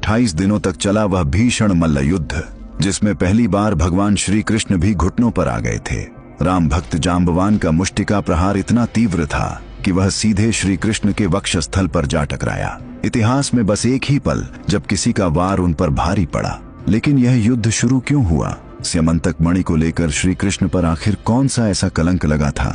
28 दिनों तक चला वह भीषण मल्ल युद्ध, जिसमें पहली बार भगवान श्री कृष्ण भी घुटनों पर आ गए थे। राम भक्त जांबवान का मुष्टिका प्रहार इतना तीव्र था कि वह सीधे श्री कृष्ण के वक्षस्थल पर जा टकराया। इतिहास में बस एक ही पल जब किसी का वार उन पर भारी पड़ा। लेकिन यह युद्ध शुरू क्यों हुआ? स्यमंतक मणि को लेकर श्री कृष्ण पर आखिर कौन सा ऐसा कलंक लगा था?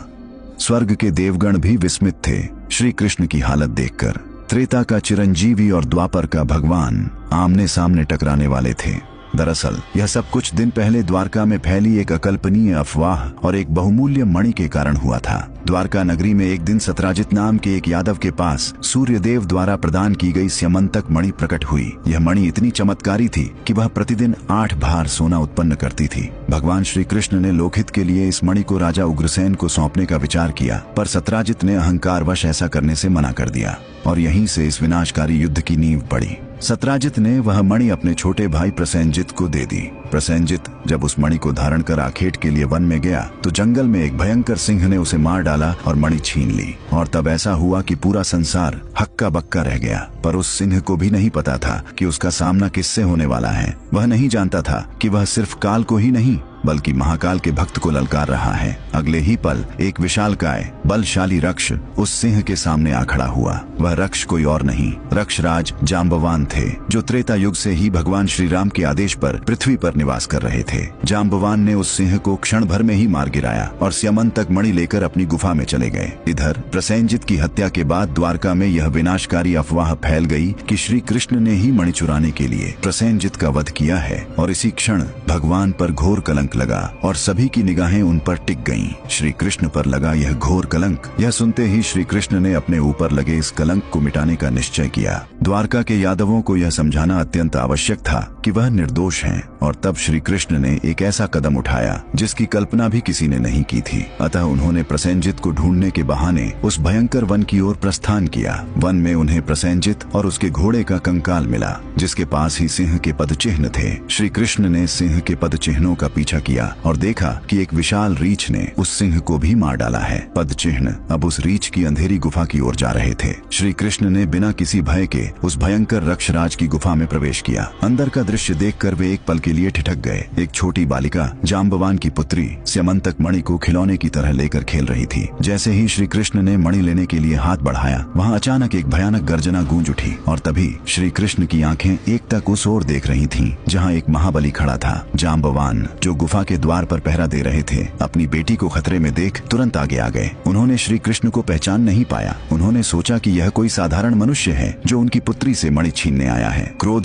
स्वर्ग के देवगण भी विस्मित थे श्री कृष्ण की हालत देखकर। त्रेता का चिरंजीवी और द्वापर का भगवान आमने सामने टकराने वाले थे। दरअसल यह सब कुछ दिन पहले द्वारका में फैली एक अकल्पनीय अफवाह और एक बहुमूल्य मणि के कारण हुआ था। द्वारका नगरी में एक दिन सत्राजित नाम के एक यादव के पास सूर्यदेव द्वारा प्रदान की गई स्यमंतक मणि प्रकट हुई। यह मणि इतनी चमत्कारी थी कि वह प्रतिदिन 8 भार सोना उत्पन्न करती थी। भगवान श्री कृष्ण ने लोकहित के लिए इस मणि को राजा उग्रसेन को सौंपने का विचार किया, पर सत्राजित ने अहंकारवश ऐसा करने से मना कर दिया और यहीं से इस विनाशकारी युद्ध की नींव पड़ी। सत्राजित ने वह मणि अपने छोटे भाई प्रसेनजित को दे दी। प्रसेनजित जब उस मणि को धारण कर आखेट के लिए वन में गया तो जंगल में एक भयंकर सिंह ने उसे मार डाला और मणि छीन ली। और तब ऐसा हुआ कि पूरा संसार हक्का बक्का रह गया। पर उस सिंह को भी नहीं पता था कि उसका सामना किससे होने वाला है। वह नहीं जानता था कि वह सिर्फ काल को ही नहीं बल्कि महाकाल के भक्त को ललकार रहा है। अगले ही पल एक विशालकाय बलशाली रक्ष उस सिंह के सामने आ खड़ा हुआ। वह रक्ष कोई और नहीं, रक्षराज जांबवान थे, जो त्रेता युग से ही भगवान श्री राम के आदेश पर पृथ्वी पर निवास कर रहे थे। जांबवान ने उस सिंह को क्षण भर में ही मार गिराया और स्यमंतक मणि लेकर अपनी गुफा में चले गए। इधर प्रसेनजित की हत्या के बाद द्वारका में यह विनाशकारी अफवाह फैल गई कि श्री कृष्ण ने ही मणि चुराने के लिए प्रसेनजित का वध किया है। और इसी क्षण भगवान पर घोर कलंक लगा और सभी की निगाहें उन पर टिक गईं। श्री कृष्ण पर लगा यह घोर कलंक, यह सुनते ही श्री कृष्ण ने अपने ऊपर लगे इस कलंक को मिटाने का निश्चय किया। द्वारका के यादवों को यह समझाना अत्यंत आवश्यक था कि वह निर्दोष हैं, और तब श्री कृष्ण ने एक ऐसा कदम उठाया जिसकी कल्पना भी किसी ने नहीं की थी। अतः उन्होंने प्रसेनजित को ढूंढने के बहाने उस भयंकर वन की ओर प्रस्थान किया। वन में उन्हें प्रसेनजित और उसके घोड़े का कंकाल मिला, जिसके पास ही सिंह के पद चिन्ह थे। श्री कृष्ण ने सिंह के पद चिन्हों का पीछा किया और देखा कि एक विशाल रीछ ने उस सिंह को भी मार डाला है। पद चिन्ह अब उस रीछ की अंधेरी गुफा की ओर जा रहे थे। श्री कृष्ण ने बिना किसी भय के उस भयंकर रक्षराज की गुफा में प्रवेश किया। अंदर का दृश्य देखकर वे एक पल के लिए ठिठक गए। एक छोटी बालिका जांबवान की पुत्री स्यमंतक मणि को खिलौने की तरह लेकर खेल रही थी। जैसे ही श्री कृष्ण ने मणि लेने के लिए हाथ बढ़ाया, वहाँ अचानक एक भयानक गर्जना गूंज उठी और तभी श्री कृष्ण की आंखें एक तक उस ओर देख रही थीं, जहाँ एक महाबली खड़ा था। जांबवान, जो गुफा के द्वार पर पहरा दे रहे थे, अपनी बेटी को खतरे में देख तुरंत आगे आ गए। उन्होंने श्री कृष्ण को पहचान नहीं पाया। उन्होंने सोचा कि यह कोई साधारण मनुष्य है जो उनकी पुत्री से मणि छीनने आया है। क्रोध